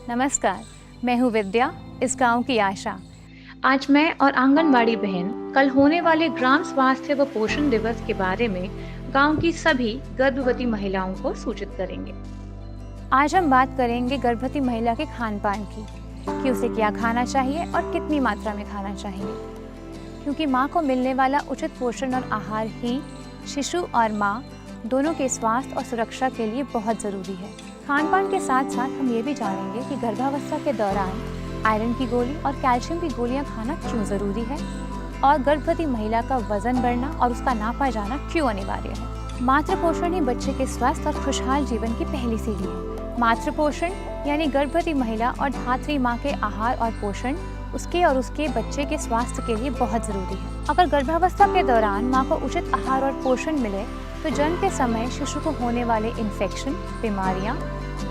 नमस्कार, मैं हूँ विद्या, इस गांव की आशा। आज मैं और आंगनबाड़ी बहन कल होने वाले ग्राम स्वास्थ्य व पोषण दिवस के बारे में गांव की सभी गर्भवती महिलाओं को सूचित करेंगे। आज हम बात करेंगे गर्भवती महिला के खान पान की, कि उसे क्या खाना चाहिए और कितनी मात्रा में खाना चाहिए, क्योंकि माँ को मिलने वाला उचित पोषण और आहार ही शिशु और माँ दोनों के स्वास्थ्य और सुरक्षा के लिए बहुत ज़रूरी है। खान पान के साथ साथ हम ये भी जानेंगे कि गर्भावस्था के दौरान आयरन की गोली और कैल्शियम की गोलियां खाना क्यों ज़रूरी है और गर्भवती महिला का वजन बढ़ना और उसका नापा जाना क्यों अनिवार्य है। मातृ पोषण ही बच्चे के स्वस्थ और खुशहाल जीवन की पहली सीढ़ी है। मातृ पोषण यानी गर्भवती महिला और धात्री माँ के आहार और पोषण उसके और उसके बच्चे के स्वास्थ्य के लिए बहुत ज़रूरी है। अगर गर्भावस्था के दौरान माँ को उचित आहार और पोषण मिले तो जन्म के समय शिशु को होने वाले इन्फेक्शन, बीमारियां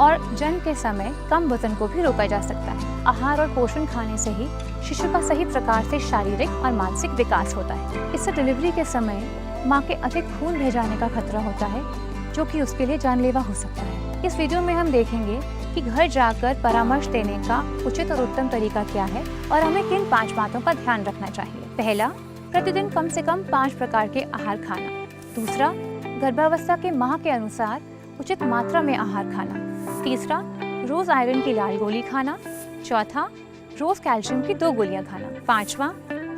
और जन्म के समय कम वजन को भी रोका जा सकता है। आहार और पोषण खाने से ही शिशु का सही प्रकार से शारीरिक और मानसिक विकास होता है। इससे डिलीवरी के समय माँ के अधिक खून बह जाने का खतरा होता है, जो कि उसके लिए जानलेवा हो सकता है। इस वीडियो में हम देखेंगे कि घर जाकर परामर्श देने का उचित और उत्तम तरीका क्या है और हमें किन 5 बातों का ध्यान रखना चाहिए। पहला, प्रतिदिन कम से कम 5 प्रकार के आहार खाना। दूसरा, गर्भावस्था के माह के अनुसार उचित मात्रा में आहार खाना। तीसरा, रोज आयरन की लाल गोली खाना। चौथा, रोज कैल्शियम की 2 गोलियां खाना। पांचवा,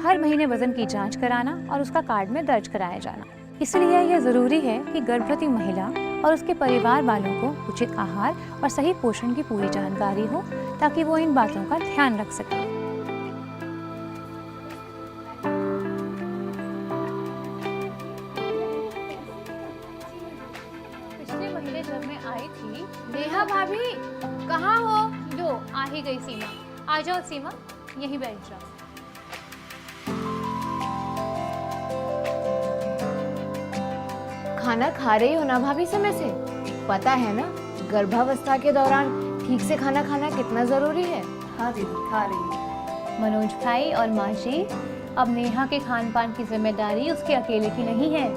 हर महीने वजन की जांच कराना और उसका कार्ड में दर्ज कराया जाना। इसलिए यह जरूरी है कि गर्भवती महिला और उसके परिवार वालों को उचित आहार और सही पोषण की पूरी जानकारी हो, ताकि वो इन बातों का ध्यान रख सके। पिछले महीने जब मैं आई थी, नेहा भाभी कहाँ हो? लो आ ही गई सीमा। आ जाओ सीमा, यहीं बैठ जाओ। खाना खा रही हो ना भाभी समय से? पता है ना गर्भावस्था के दौरान ठीक से खाना खाना कितना जरूरी है। हाँ दीदी, खा रही हूँ। मनोज भाई और माँ जी, अब नेहा के खान पान की जिम्मेदारी उसके अकेले की नहीं है।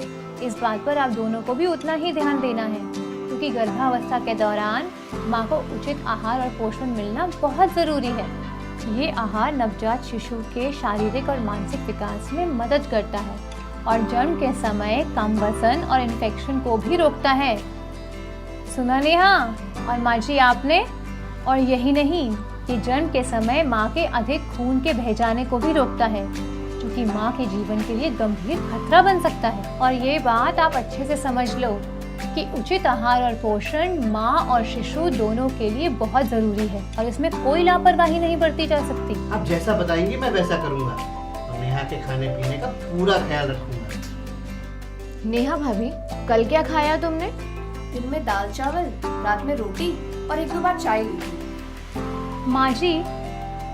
इस बात पर आप दोनों को भी उतना ही ध्यान देना है, क्योंकि गर्भावस्था के दौरान माँ को उचित आहार और पोषण मिलना बहुत ज़रूरी है। ये आहार नवजात शिशु के शारीरिक और मानसिक विकास में मदद करता है और जन्म के समय कम वजन और इन्फेक्शन को भी रोकता है। सुना नेहा और माँ जी आपने? और यही नहीं, ये जन्म के समय माँ के अधिक खून के बह जाने को भी रोकता है, जो कि माँ के जीवन के लिए गंभीर खतरा बन सकता है। और ये बात आप अच्छे से समझ लो कि उचित आहार और पोषण माँ और शिशु दोनों के लिए बहुत जरूरी है और इसमें कोई लापरवाही नहीं बरती जा सकती। आप जैसा बताएंगे मैं वैसा करूँगा और नेहा के खाने पीने का पूरा ख्याल रखूंगा। नेहा भाभी, कल क्या खाया तुमने? दिन में दाल चावल, रात में रोटी और 1-2 बार चाय ली थी। माँ जी,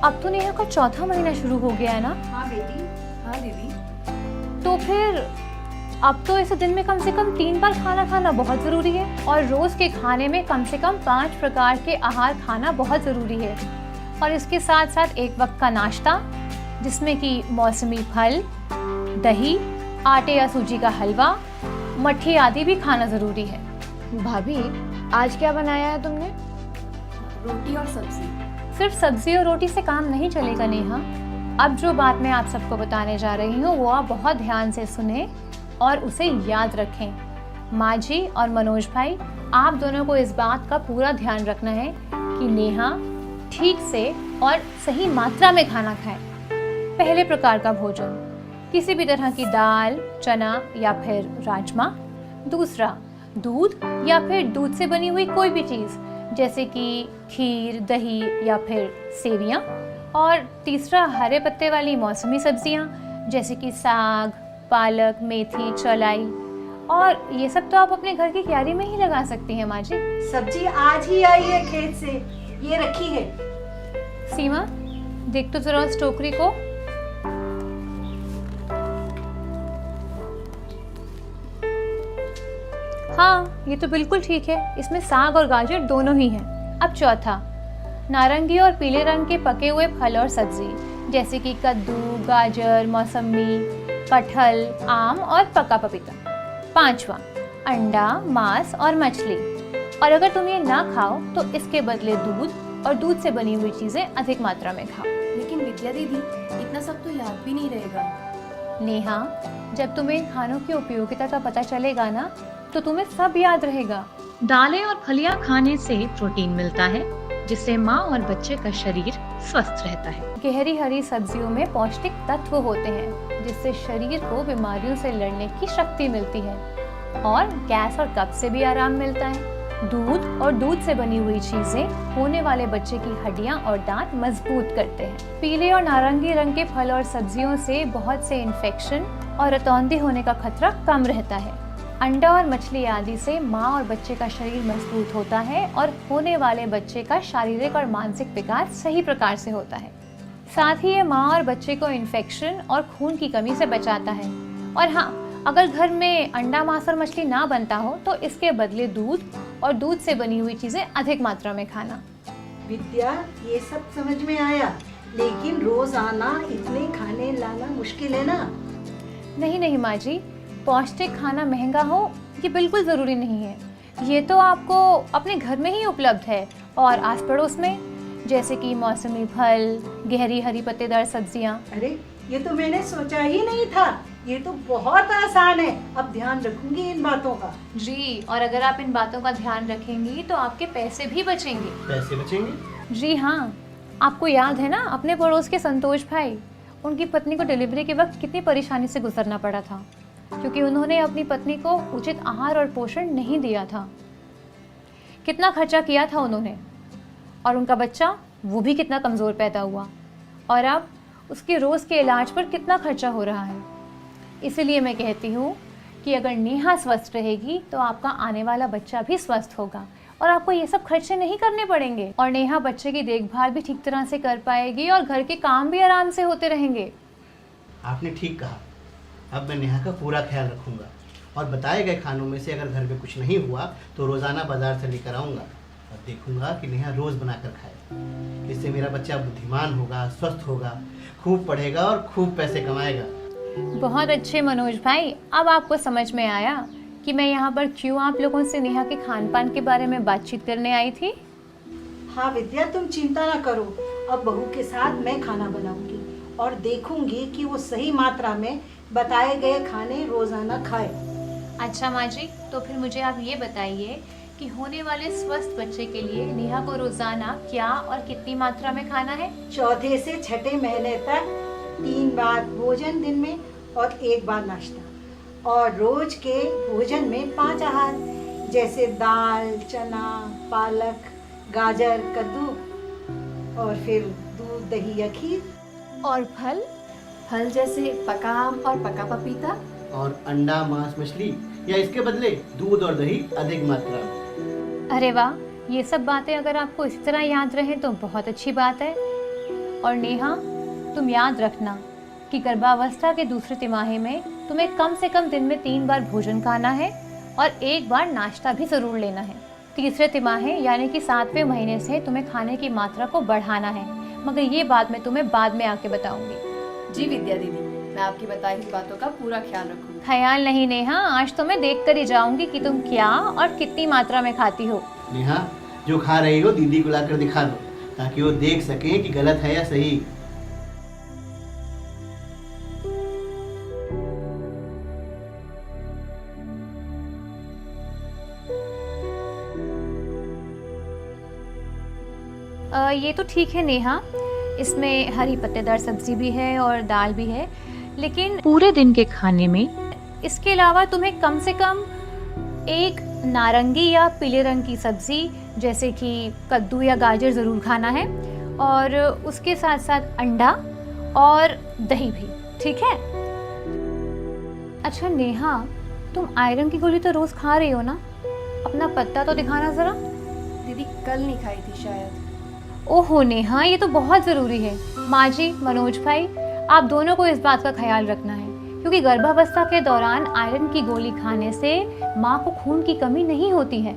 अब तो नेहा का 4था महीना शुरू हो गया है ना? हाँ बेटी, हाँ दीदी। तो फिर अब तो इसे दिन में कम से कम 3 बार खाना खाना बहुत ज़रूरी है और रोज़ के खाने में कम से कम 5 प्रकार के आहार खाना बहुत ज़रूरी है। और इसके साथ साथ एक वक्त का नाश्ता, जिसमें कि मौसमी फल, दही, आटे या सूजी का हलवा, मट्ठी आदि भी खाना ज़रूरी है। भाभी, आज क्या बनाया है तुमने? रोटी और सब्जी। सिर्फ सब्जी और रोटी से काम नहीं चलेगा नेहा। अब जो बात मैं आप सबको बताने जा रही हूँ वो आप बहुत ध्यान से सुने और उसे याद रखें। माँ जी और मनोज भाई, आप दोनों को इस बात का पूरा ध्यान रखना है कि नेहा ठीक से और सही मात्रा में खाना खाए। पहले प्रकार का भोजन, किसी भी तरह की दाल, चना या फिर राजमा। दूसरा, दूध या फिर दूध से बनी हुई कोई भी चीज़, जैसे कि खीर, दही या फिर सेवियाँ। और तीसरा, हरे पत्ते वाली मौसमी सब्जियाँ, जैसे कि साग, पालक, मेथी, चौलाई। और ये सब तो आप अपने घर की क्यारी में ही लगा सकती हैं माँ जी। सब्जी आज ही आई है खेत से, ये रखी है। सीमा, देख तो जरा उस टोकरी को। हाँ, ये तो बिल्कुल ठीक है, इसमें साग और गाजर दोनों ही हैं। अब चौथा, नारंगी और पीले रंग के पके हुए फल और सब्जी, जैसे कि कद्दू, गाजर, मौसमी, कटहल, आम और पका पपीता। पांचवा, अंडा, मांस और मछली। और अगर तुम ये ना खाओ तो इसके बदले दूध और दूध से बनी हुई चीजें अधिक मात्रा में खाओ। लेकिन विद्या दीदी, इतना सब तो याद भी नहीं रहेगा। नेहा, जब तुम्हें इन खानों की उपयोगिता का पता चलेगा ना, तो तुम्हें सब याद रहेगा। दालें और फलियां खाने से प्रोटीन मिलता है, जिससे माँ और बच्चे का शरीर स्वस्थ रहता है। गहरी हरी सब्जियों में पौष्टिक तत्व होते हैं, जिससे शरीर को बीमारियों से लड़ने की शक्ति मिलती है और गैस और कब्ज से भी आराम मिलता है। दूध और दूध से बनी हुई चीजें होने वाले बच्चे की हड्डियां और दांत मजबूत करते हैं। पीले और नारंगी रंग के फल और सब्जियों से बहुत से इन्फेक्शन और रतौंधी होने का खतरा कम रहता है। अंडा और मछली आदि से माँ और बच्चे का शरीर मजबूत होता है और होने वाले बच्चे का शारीरिक और मानसिक विकास सही प्रकार से होता है। साथ ही ये माँ और बच्चे को इन्फेक्शन और खून की कमी से बचाता है। और हाँ, अगर घर में अंडा, मांस और मछली ना बनता हो तो इसके बदले दूध और दूध से बनी हुई चीजें अधिक मात्रा में खाना। विद्या, ये सब समझ में आया, लेकिन रोजाना इतने खाने लाना मुश्किल है ना? नहीं नहीं माँ जी, पौष्टिक खाना महंगा हो ये बिल्कुल ज़रूरी नहीं है। ये तो आपको अपने घर में ही उपलब्ध है और आस पड़ोस में, जैसे कि मौसमी फल, गहरी हरी पत्तेदार सब्जियाँ। अरे, ये तो मैंने सोचा ही नहीं था। ये तो बहुत आसान है। अब ध्यान रखूंगी इन बातों का। जी, और अगर आप इन बातों का ध्यान रखेंगी तो आपके पैसे भी बचेंगे। पैसे बचेंगे? जी हाँ, आपको याद है ना अपने पड़ोस के संतोष भाई, उनकी पत्नी को डिलीवरी के वक्त कितनी परेशानी से गुजरना पड़ा था, क्योंकि उन्होंने अपनी पत्नी को उचित आहार और पोषण नहीं दिया था। कितना खर्चा किया था उन्होंने, और उनका बच्चा वो भी कितना कमज़ोर पैदा हुआ, और अब उसके रोज़ के इलाज पर कितना खर्चा हो रहा है। इसीलिए मैं कहती हूँ कि अगर नेहा स्वस्थ रहेगी तो आपका आने वाला बच्चा भी स्वस्थ होगा और आपको ये सब खर्चे नहीं करने पड़ेंगे, और नेहा बच्चे की देखभाल भी ठीक तरह से कर पाएगी और घर के काम भी आराम से होते रहेंगे। आपने ठीक कहा। अब मैं नेहा का पूरा ख्याल रखूंगा और बताए गए खानों में से अगर घर में कुछ नहीं हुआ तो रोज़ाना बाजार से लेकर आऊँगा और देखूंगा कि नेहा रोज़ बनाकर खाए। इससे मेरा बच्चा बुद्धिमान होगा, स्वस्थ होगा, खूब पढ़ेगा और खूब पैसे कमाएगा। बहुत अच्छे मनोज भाई, अब आपको समझ में आया कि मैं यहाँ पर क्यों आप लोगों से नेहा के खान पान के बारे में बातचीत करने आई थी। हाँ विद्या, तुम चिंता ना करो। अब बहू के साथ मैं खाना बनाऊंगी और देखूंगी कि वो सही मात्रा में बताए गए खाने रोजाना खाए। अच्छा माँ जी, तो फिर मुझे आप ये बताइए कि होने वाले स्वस्थ बच्चे के लिए नेहा को रोजाना क्या और कितनी मात्रा में खाना है? चौथे से छठे महीने तक 3 बार भोजन दिन में और 1 बार नाश्ता, और रोज के भोजन में 5 आहार, जैसे दाल, चना, पालक, गाजर, कद्दू, और फिर दूध, दही या खीर। और फल? फल जैसे पका आम और पका पपीता। और अंडा, मांस, मछली, या इसके बदले दूध और दही अधिक मात्रा में। अरे वाह, ये सब बातें अगर आपको इसी तरह याद रहे तो बहुत अच्छी बात है। और नेहा, तुम याद रखना कि गर्भावस्था के दूसरे तिमाही में तुम्हें कम से कम दिन में 3 बार भोजन खाना है और 1 बार नाश्ता भी ज़रूर लेना है। तीसरे तिमाही यानी कि 7वें महीने से तुम्हें खाने की मात्रा को बढ़ाना है, मगर ये बात मैं तुम्हें बाद में आके बताऊंगी। जी विद्या दीदी, मैं आपकी बताई हुई बातों का पूरा ख्याल रखूंगी। ख्याल नहीं नेहा, आज तो मैं देख कर ही जाऊंगी कि तुम क्या और कितनी मात्रा में खाती हो। नेहा, जो खा रही हो दीदी को लाकर दिखा दो ताकि वो देख सके कि गलत है या सही। ये तो ठीक है नेहा, इसमें हरी पत्तेदार सब्जी भी है और दाल भी है, लेकिन पूरे दिन के खाने में इसके अलावा तुम्हें कम से कम 1 नारंगी या पीले रंग की सब्जी जैसे कि कद्दू या गाजर ज़रूर खाना है, और उसके साथ साथ अंडा और दही भी, ठीक है? अच्छा नेहा, तुम आयरन की गोली तो रोज़ खा रही हो ना? अपना पत्ता तो दिखाना ज़रा। दीदी कल नहीं खाई थी शायद। ओहो नेहा, ये तो बहुत ज़रूरी है। माँ जी, मनोज भाई, आप दोनों को इस बात का ख्याल रखना है, क्योंकि गर्भावस्था के दौरान आयरन की गोली खाने से माँ को खून की कमी नहीं होती है।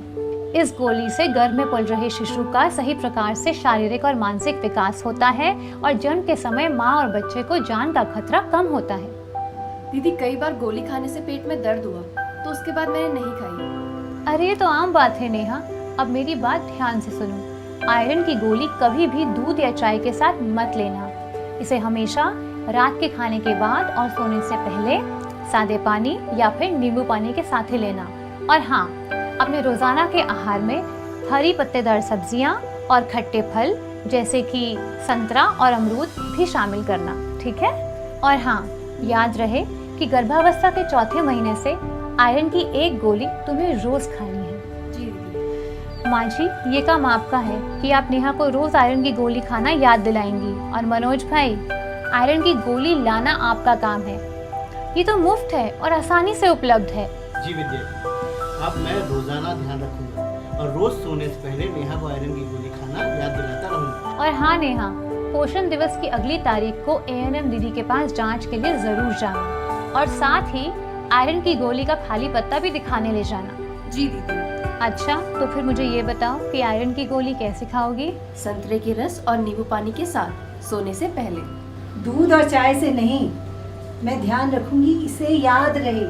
इस गोली से गर्भ में पल रहे शिशु का सही प्रकार से शारीरिक और मानसिक विकास होता है और जन्म के समय माँ और बच्चे को जान का खतरा कम होता है। दीदी कई बार गोली खाने से पेट में दर्द हुआ, तो उसके बाद मैंने नहीं खाई। अरे ये तो आम बात है नेहा, अब मेरी बात ध्यान से सुनो। आयरन की गोली कभी भी दूध या चाय के साथ मत लेना। इसे हमेशा रात के खाने के बाद और सोने से पहले सादे पानी या फिर नींबू पानी के साथ ही लेना। और हाँ, अपने रोजाना के आहार में हरी पत्तेदार सब्जियां और खट्टे फल जैसे कि संतरा और अमरूद भी शामिल करना, ठीक है। और हाँ, याद रहे कि गर्भावस्था के चौथे महीने से आयरन की एक गोली तुम्हें रोज खानी है। जी दीदी। माँ जी, ये काम आपका है कि आप नेहा को रोज आयरन की गोली खाना याद दिलाएंगी। और मनोज भाई, आयरन की गोली लाना आपका काम है। ये तो मुफ्त है और आसानी से उपलब्ध है। जी विद्या, अब मैं रोजाना ध्यान रखूंगा और रोज सोने से पहले नेहा को आयरन की गोली खाना याद दिलाता रहूंगा। और हाँ नेहा, पोषण दिवस की अगली तारीख को ANM दीदी के पास जांच के लिए जरूर जाना और साथ ही आयरन की गोली का खाली पत्ता भी दिखाने ले जाना। जी दीदी। अच्छा, तो फिर मुझे ये बताओ कि आयरन की गोली कैसे खाओगी? संतरे के रस और नींबू पानी के साथ सोने से पहले। दूध और चाय से नहीं, मैं ध्यान रखूंगी इसे याद रहे।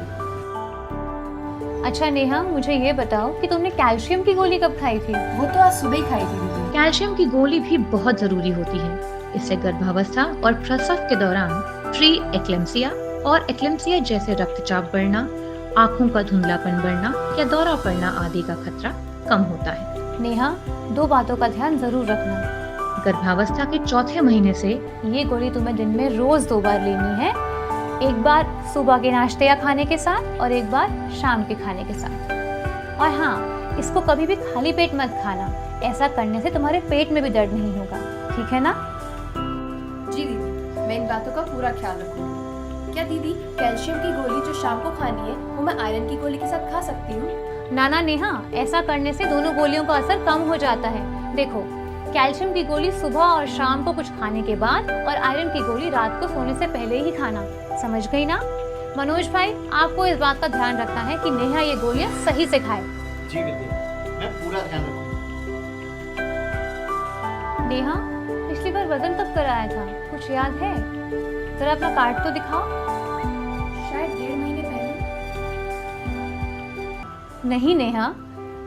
अच्छा नेहा, मुझे ये बताओ कि तुमने कैल्शियम की गोली कब खाई थी? वो तो आज सुबह ही खाई थी दीदी। कैल्शियम की गोली भी बहुत जरूरी होती है। इससे गर्भावस्था और प्रसव के दौरान प्री एक्लेम्सिया और एक्लेम्सिया जैसे रक्तचाप बढ़ना, आँखों का धुंधलापन बढ़ना या दौरा पड़ना आदि का खतरा कम होता है। नेहा, 2 बातों का ध्यान जरूर रखना। गर्भावस्था के चौथे महीने से ये गोली तुम्हें दिन में रोज 2 बार लेनी है। एक बार सुबह के नाश्ते या खाने के साथ और एक बार शाम के खाने के साथ। और हाँ, इसको कभी भी खाली पेट मत खाना। ऐसा करने से तुम्हारे पेट में भी दर्द नहीं होगा, ठीक है ना? जी दीदी, मैं इन बातों का पूरा ख्याल रखूंगी। क्या दीदी, कैल्शियम की गोली जो शाम को खानी है वो मैं आयरन की गोली के साथ खा सकती हूँ? ना नेहा, ऐसा करने से दोनों गोलियों का असर कम हो जाता है। देखो, कैल्शियम की गोली सुबह और शाम को कुछ खाने के बाद और आयरन की गोली रात को सोने से पहले ही खाना। समझ गई ना? मनोज भाई, आपको इस बात का ध्यान रखना है कि नेहा ये गोलियां सही से खाए। जी विद्या, मैं पूरा ध्यान रखूंगा। नेहा, पिछली बार वजन कब कराया था, कुछ याद है? जरा अपना कार्ड तो दिखाओ। शायद 1.5 महीने पहले। नहीं नेहा,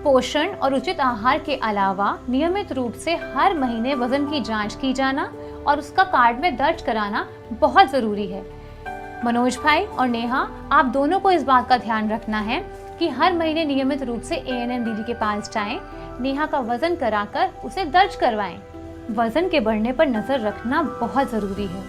पोषण और उचित आहार के अलावा नियमित रूप से हर महीने वजन की जांच की जाना और उसका कार्ड में दर्ज कराना बहुत जरूरी है। मनोज भाई और नेहा, आप दोनों को इस बात का ध्यान रखना है कि हर महीने नियमित रूप से ANM दीदी के पास जाएं, नेहा का वजन कराकर उसे दर्ज करवाएं। वजन के बढ़ने पर नजर रखना बहुत जरूरी है।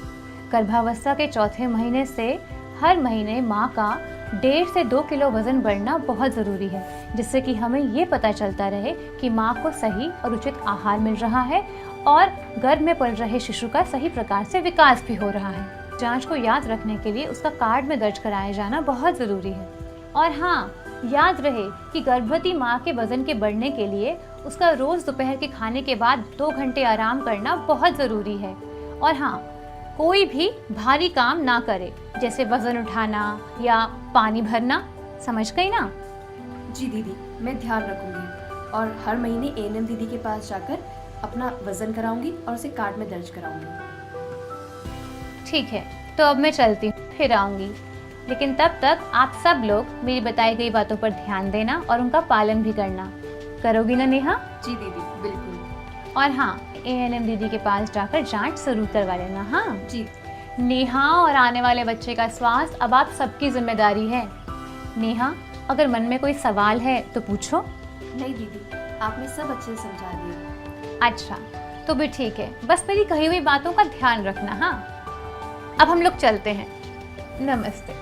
गर्भावस्था के चौथे महीने से हर महीने माँ का 1.5 से 2 किलो वजन बढ़ना बहुत ज़रूरी है, जिससे कि हमें ये पता चलता रहे कि माँ को सही और उचित आहार मिल रहा है और गर्भ में पल रहे शिशु का सही प्रकार से विकास भी हो रहा है। जांच को याद रखने के लिए उसका कार्ड में दर्ज कराया जाना बहुत ज़रूरी है। और हाँ, याद रहे कि गर्भवती माँ के वजन के बढ़ने के लिए उसका रोज़ दोपहर के खाने के बाद 2 घंटे आराम करना बहुत ज़रूरी है। और हाँ, कोई भी भारी काम ना करे, जैसे वजन उठाना या पानी भरना। समझ गई ना? जी दीदी, मैं ध्यान रखूंगी और हर महीने ANM दीदी के पास जाकर अपना वजन कराऊंगी और उसे कार्ड में दर्ज कराऊंगी। ठीक है, तो अब मैं चलती हूँ, फिर आऊँगी। लेकिन तब तक आप सब लोग मेरी बताई गई बातों पर ध्यान देना और उनका पालन भी करना। करोगी ना नेहा? जी दीदी, बिल्कुल। और हाँ, ANM दीदी के पास जाकर जांच जरूर करवा लेना। हाँ जी। नेहा, और आने वाले बच्चे का स्वास्थ्य अब आप सबकी जिम्मेदारी है। नेहा, अगर मन में कोई सवाल है तो पूछो। नहीं दीदी, आपने सब अच्छे से समझा दिया। अच्छा, तो भी ठीक है, बस मेरी कही हुई बातों का ध्यान रखना। हाँ, अब हम लोग चलते हैं। नमस्ते।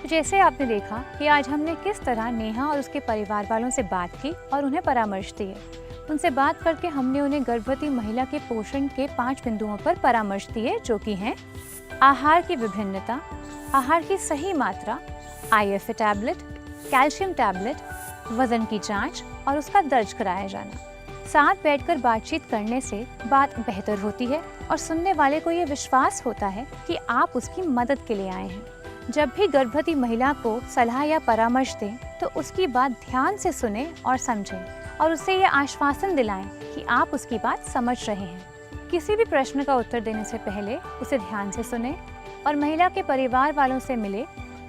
तो जैसे आपने देखा कि आज हमने किस तरह नेहा और उसके परिवार वालों से बात की और उन्हें परामर्श दिए। उनसे बात करके हमने उन्हें गर्भवती महिला के पोषण के 5 बिंदुओं पर परामर्श दिए, जो कि हैं आहार की विभिन्नता, आहार की सही मात्रा, IFA टैबलेट, कैल्शियम टैबलेट, वजन की जांच और उसका दर्ज कराया जाना। साथ बैठकर बातचीत करने से बात बेहतर होती है और सुनने वाले को ये विश्वास होता है कि आप उसकी मदद के लिए आए हैं। जब भी गर्भवती महिला को सलाह या परामर्श दें तो उसकी बात ध्यान से सुनें और समझें और उसे ये आश्वासन दिलाएं कि आप उसकी बात समझ रहे हैं। किसी भी प्रश्न का उत्तर देने से पहले उसे ध्यान से सुनें और महिला के परिवार वालों से मिले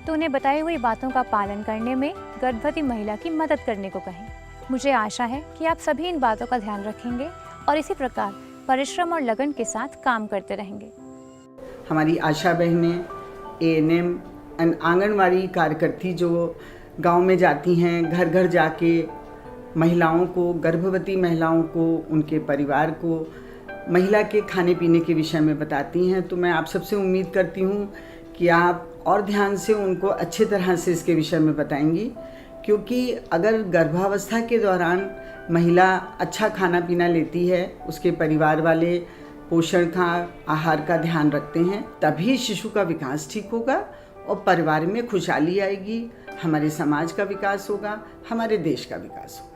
तो उन्हें बताई हुई बातों का पालन करने में गर्भवती महिला की मदद करने को कहें। मुझे आशा है कि आप सभी इन बातों का ध्यान रखेंगे और इसी प्रकार परिश्रम और लगन के साथ काम करते रहेंगे। हमारी आशा बहनें, ANM आंगनवाड़ी कार्यकर्ती जो गांव में जाती हैं, घर घर जाके महिलाओं को, गर्भवती महिलाओं को, उनके परिवार को महिला के खाने पीने के विषय में बताती हैं। तो मैं आप सबसे उम्मीद करती हूँ कि आप और ध्यान से उनको अच्छे तरह से इसके विषय में बताएंगी, क्योंकि अगर गर्भावस्था के दौरान महिला अच्छा खाना पीना लेती है, उसके परिवार वाले पोषण का, आहार का ध्यान रखते हैं, तभी शिशु का विकास ठीक होगा और परिवार में खुशहाली आएगी, हमारे समाज का विकास होगा, हमारे देश का विकास होगा।